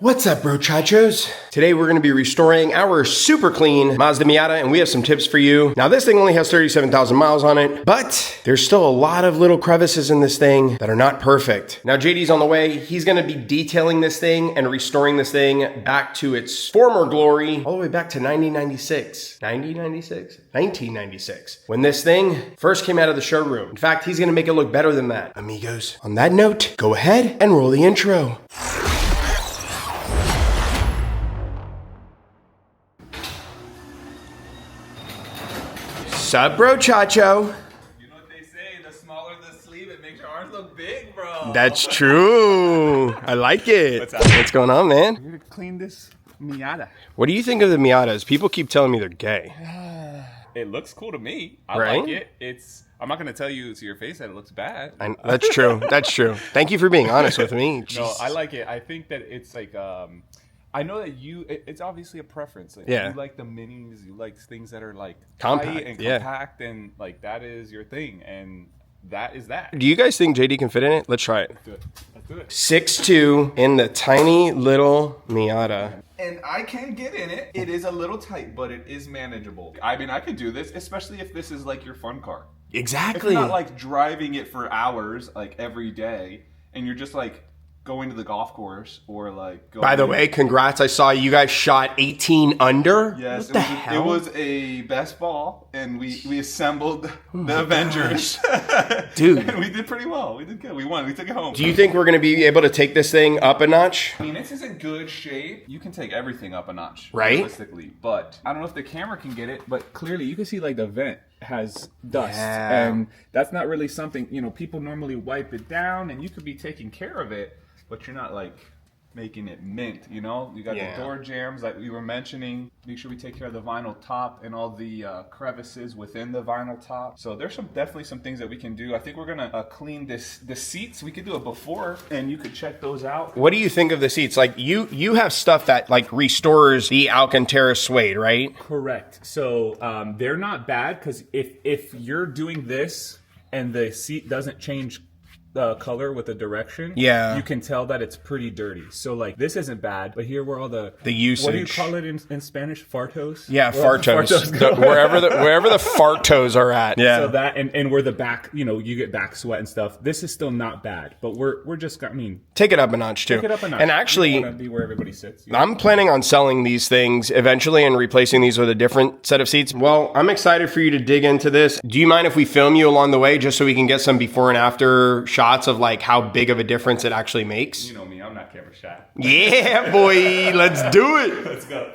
What's up, bro chachos? Today we're going to be restoring our super clean Mazda Miata, and we have some tips for you. Now this thing only has 37,000 miles on it, but there's still a lot of little crevices in this thing that are not perfect. Now JD's on the way. He's going to be detailing this thing and restoring this thing back to its former glory, all the way back to 1996, when this thing first came out of the showroom. In fact, he's going to make it look better than that. Amigos, on that note, go ahead and roll the intro. Sup, bro chacho? You know what they say, the smaller the sleeve, it makes your arms look big, bro. That's true. I like it. What's up? What's going on, man? We're gonna clean this Miata. What do you think of the Miatas? People keep telling me they're gay. It looks cool to me. I Right? like it. I'm not gonna tell you to your face that it looks bad. That's true. That's true. Thank you for being honest with me. No, Jeez. I like it. I think that it's like, I know that it's obviously a preference. Like, Yeah. You like the minis, you like things that are like Compact, tight and yeah. compact, and like that is your thing, and that is that. Do you guys think JD can fit in it? Let's try it. Let's do it. 6'2" in the tiny little Miata. And I can get in it. It is a little tight, but it is manageable. I mean, I could do this, especially if this is like your fun car. Exactly. If you're not like driving it for hours, like every day, and you're just like going to the golf course or like going... By the way, congrats. I saw you guys shot 18 under. Yes, What the hell? It was a best ball, and we assembled the Avengers. Dude. And we did pretty well. We did good. We won. We took it home. Do you think we're going to be able to take this thing up a notch? I mean, this is in good shape. You can take everything up a notch, Right? realistically. But I don't know if the camera can get it, but clearly you can see like the vent has dust. Yeah. And that's not really something, people normally wipe it down and you could be taking care of it, but you're not like making it mint, You got Yeah. the door jams like we were mentioning. Make sure we take care of the vinyl top and all the crevices within the vinyl top. So there's definitely some things that we can do. I think we're gonna clean the seats. We could do it before, and you could check those out. What do you think of the seats? Like you have stuff that like restores the Alcantara suede, right? Correct. So they're not bad, because if you're doing this and the seat doesn't change the color with the direction, Yeah. you can tell that it's pretty dirty. So like this isn't bad, but here where all the usage. What do you call it in Spanish? Fartos? Yeah, Where fartos. go. Wherever the fartos are at. Yeah. So that and where the back, you get back sweat and stuff. This is still not bad, but we're just, Take it up a notch too. take it up a notch. And actually, You want to be where everybody sits. I'm planning on selling these things eventually and replacing these with a different set of seats. Well, I'm excited for you to dig into this. Do you mind if we film you along the way just so we can get some before and after shots of like how big of a difference it actually makes? You know me, I'm not camera shy. Yeah, boy, let's do it. Let's go.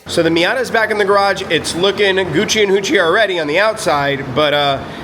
So the Miata's back in the garage. It's looking Gucci and Hoochie already on the outside, but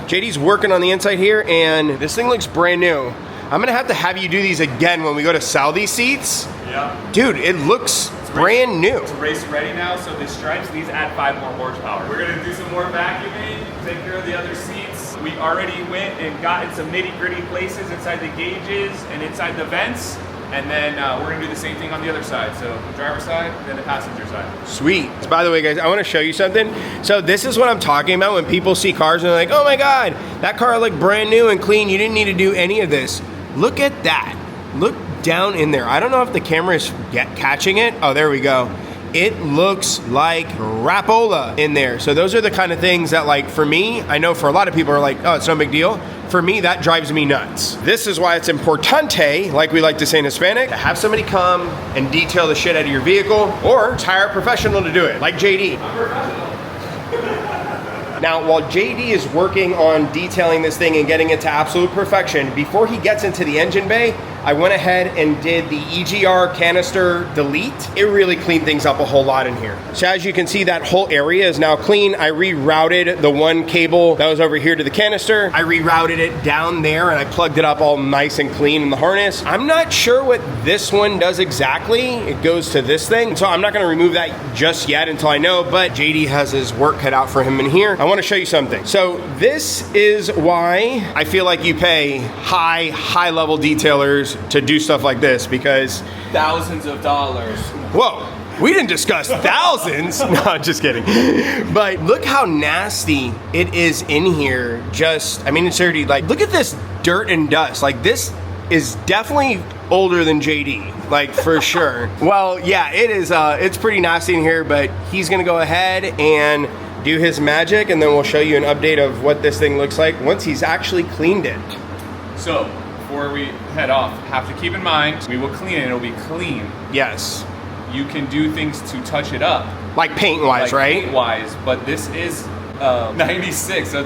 JD's working on the inside here, and this thing looks brand new. I'm gonna have to have you do these again when we go to sell these seats. Yeah. Dude, it looks brand new. It's race ready now, so the stripes, these add 5 more horsepower. We're gonna do some more vacuuming, take care of the other seats. We already went and got in some nitty gritty places inside the gauges and inside the vents. And then we're gonna do the same thing on the other side. So the driver's side, then the passenger side. Sweet. By the way, guys, I want to show you something. So this is what I'm talking about when people see cars and they're like, oh my God, that car looked brand new and clean. You didn't need to do any of this. Look at that. Look down in there. I don't know if the camera is catching it. Oh, there we go. It looks like Rapola in there. So those are the kind of things that, like, for me, I know for a lot of people are like, oh, it's no big deal. For me, that drives me nuts. This is why it's importante, like we like to say in Hispanic, to have somebody come and detail the shit out of your vehicle, or hire a professional to do it, like JD. I'm professional. Now, while JD is working on detailing this thing and getting it to absolute perfection, before he gets into the engine bay, I went ahead and did the EGR canister delete. It really cleaned things up a whole lot in here. So as you can see, that whole area is now clean. I rerouted the one cable that was over here to the canister. I rerouted it down there and I plugged it up all nice and clean in the harness. I'm not sure what this one does exactly. It goes to this thing. So I'm not gonna remove that just yet until I know, but JD has his work cut out for him in here. I wanna show you something. So this is why I feel like you pay high level detailers to do stuff like this, because Thousands of dollars. whoa, we didn't discuss thousands. No, just kidding. But look how nasty it is in here. Just, I mean, it's dirty. Like, look at this dirt and dust. Like, this is definitely older than JD, like for sure. Well, yeah, it is. It's pretty nasty in here, but he's gonna go ahead and do his magic, and then we'll show you an update of what this thing looks like once he's actually cleaned it. So, before we head off, have to keep in mind, we will clean it, it'll be clean. Yes. You can do things to touch it up. Like paint-wise, right? Paint-wise, but this is 96, so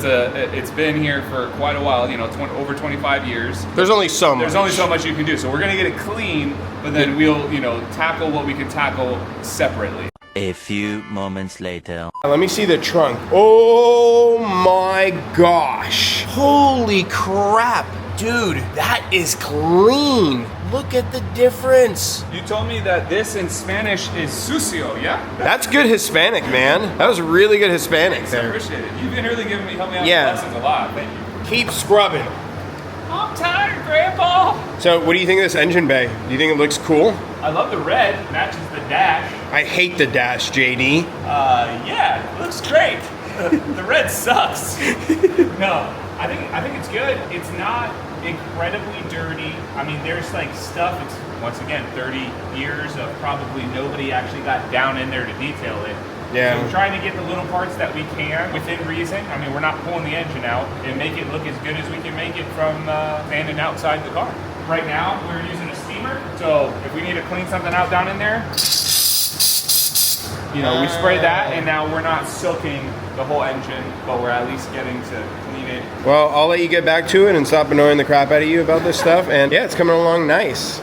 it's been here for quite a while, you know, over 25 years. There's only so much. There's only so much you can do. So we're gonna get it clean, but then we'll, you know, tackle what we can tackle separately. A few moments later. Let me see the trunk. Oh my gosh. Holy crap. Dude, that is clean. Look at the difference. You told me that this in Spanish is sucio, yeah? That's good Hispanic, man. That was really good Hispanic Thanks, I there. appreciate it. You've been really helping me out Yeah. with lessons a lot. Thank you. Keep scrubbing. I'm tired, Grandpa. So what do you think of this engine bay? Do you think it looks cool? I love the red. Matches the dash. I hate the dash, JD. Yeah, it looks great. The red sucks. No, I think it's good. It's not incredibly dirty. I mean, there's like stuff. It's once again 30 years of probably nobody actually got down in there to detail it. Yeah. So we're trying to get the little parts that we can within reason. I mean, we're not pulling the engine out and make it look as good as we can make it from standing outside the car. Right now, we're using a steamer. So if we need to clean something out down in there, you know, we spray that, and now we're not silking the whole engine, but we're at least getting to clean it. Well, I'll let you get back to it and stop annoying the crap out of you about this stuff. And yeah, it's coming along nice.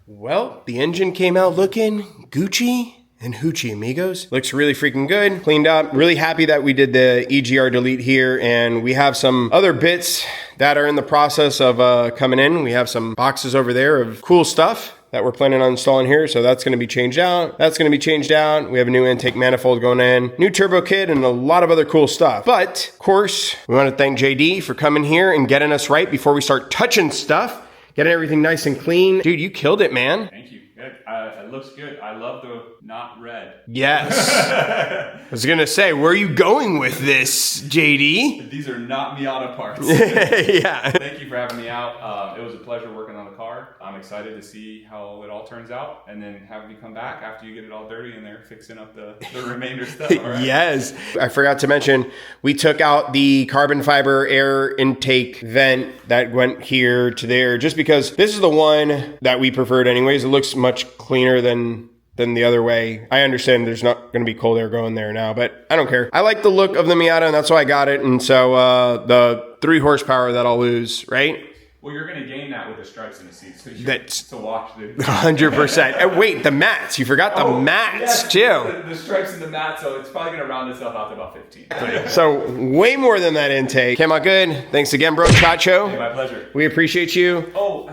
Well, the engine came out looking Gucci and hoochie, amigos. Looks really freaking good, cleaned up. Really happy that we did the EGR delete here, and we have some other bits that are in the process of coming in. We have some boxes over there of cool stuff that we're planning on installing here, so that's gonna be changed out. That's gonna be changed out. We have a new intake manifold going in, new turbo kit, and a lot of other cool stuff. But, of course, we wanna thank JD for coming here and getting us right before we start touching stuff. Getting everything nice and clean. Dude, you killed it, man. Thank you. Good. It looks good. I love the not red. Yes. I was gonna say, where are you going with this, JD? These are not Miata parts. Yeah. Thank you for having me out. It was a pleasure working on the car. I'm excited to see how it all turns out, and then have you come back after you get it all dirty in there, fixing up the remainder stuff. All right? Yes. I forgot to mention, we took out the carbon fiber air intake vent that went here to there, just because this is the one that we preferred anyways. It looks much cleaner than the other way. I understand there's not going to be cold air going there now, but I don't care. I like the look of the Miata, and that's why I got it. And so the 3 horsepower that I'll lose, right? Well, you're going to gain that with the stripes in the seats. So That's to watch the 100%. Wait, the mats. You forgot the mats too. The stripes in the mat, so it's probably going to round itself out to about 15. So way more than that intake. Came out good. Thanks again, bro. Chacho. Hey, my pleasure. We appreciate you. Oh,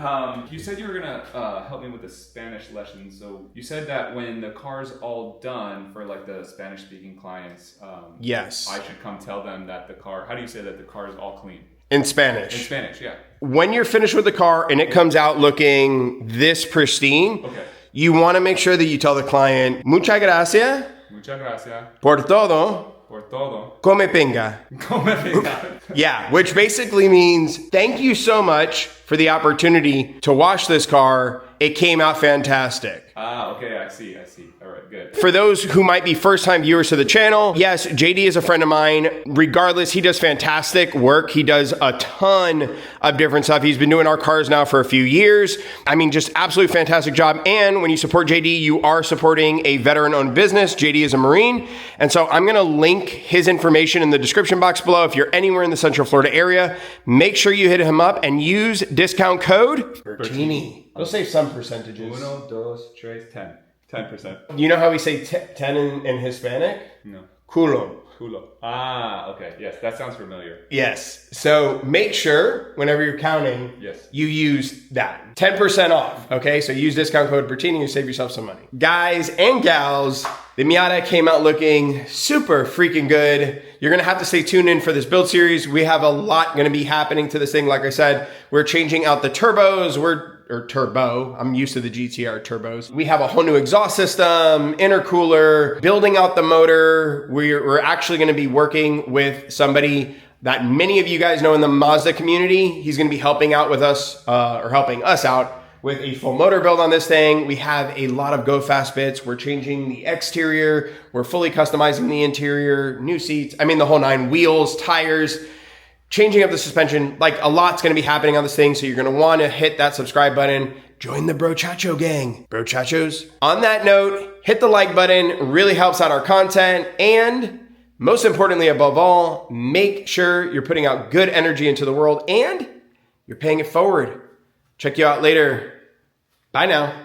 you said you were going to help me with the Spanish lessons. So you said that when the car's all done for like the Spanish-speaking clients, Yes. I should come tell them that the car, how do you say that the car is all clean? In Spanish. In Spanish, yeah. When you're finished with the car and it comes out looking this pristine, Okay. you want to make sure that you tell the client, muchas gracias Muchas gracias por todo, por todo. come pinga. Come venga. Yeah, which basically means thank you so much for the opportunity to wash this car it came out fantastic. Ah, okay, I see. All right, good. For those who might be first-time viewers to the channel, yes, JD is a friend of mine. Regardless, he does fantastic work. He does a ton of different stuff. He's been doing our cars now for a few years. I mean, just absolutely fantastic job. And when you support JD, you are supporting a veteran-owned business. JD is a Marine. And so I'm going to link his information in the description box below. If you're anywhere in the Central Florida area, make sure you hit him up and use discount code Bertini. They'll save some percentages. 1, 2, 3, 10. 10%. You know how we say 10 in Hispanic? No. Culo. Culo. Ah, okay. Yes, that sounds familiar. Yes. So make sure whenever you're counting, yes, you use that. 10% off. Okay. So use discount code Bertini and save yourself some money. Guys and gals, the Miata came out looking super freaking good. You're going to have to stay tuned in for this build series. We have a lot going to be happening to this thing. Like I said, we're changing out the turbos. Turbo. I'm used to the GTR turbos. We have a whole new exhaust system, intercooler, building out the motor. We're actually going to be working with somebody that many of you guys know in the Mazda community. He's going to be helping out with us, or helping us out with a full motor build on this thing. We have a lot of go fast bits. We're changing the exterior. We're fully customizing the interior, new seats. I mean, the whole 9, wheels, tires, changing up the suspension. Like, a lot's going to be happening on this thing. So you're going to want to hit that subscribe button. Join the Brochacho gang. Brochachos. On that note, hit the like button. Really helps out our content. And most importantly, above all, make sure you're putting out good energy into the world and you're paying it forward. Check you out later. Bye now.